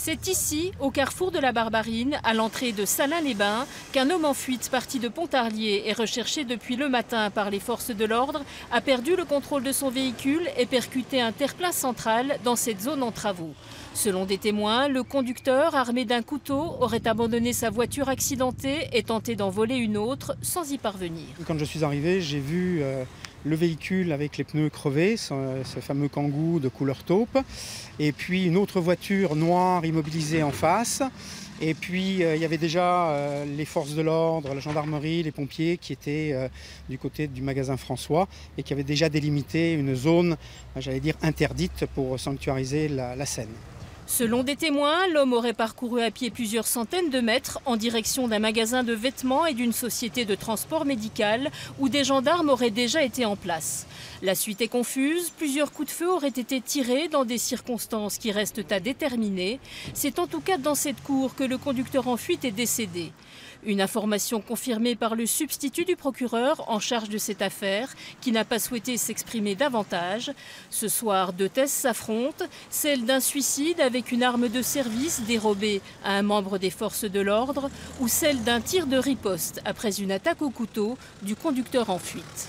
C'est ici, au carrefour de la Barbarine, à l'entrée de Salins-les-Bains, qu'un homme en fuite parti de Pontarlier et recherché depuis le matin par les forces de l'ordre a perdu le contrôle de son véhicule et percuté un terre-plein central dans cette zone en travaux. Selon des témoins, le conducteur, armé d'un couteau, aurait abandonné sa voiture accidentée et tenté d'en voler une autre sans y parvenir. Quand je suis arrivé, j'ai vu le véhicule avec les pneus crevés, ce fameux Kangoo de couleur taupe, et puis une autre voiture noire immobilisée en face. Et puis il y avait déjà les forces de l'ordre, la gendarmerie, les pompiers qui étaient du côté du magasin François et qui avaient déjà délimité une zone, j'allais dire, interdite pour sanctuariser la scène. Selon des témoins, l'homme aurait parcouru à pied plusieurs centaines de mètres en direction d'un magasin de vêtements et d'une société de transport médical où des gendarmes auraient déjà été en place. La suite est confuse, plusieurs coups de feu auraient été tirés dans des circonstances qui restent à déterminer. C'est en tout cas dans cette cour que le conducteur en fuite est décédé. Une information confirmée par le substitut du procureur en charge de cette affaire, qui n'a pas souhaité s'exprimer davantage. Ce soir, deux thèses s'affrontent, celle d'un suicide avec une arme de service dérobée à un membre des forces de l'ordre, ou celle d'un tir de riposte après une attaque au couteau du conducteur en fuite.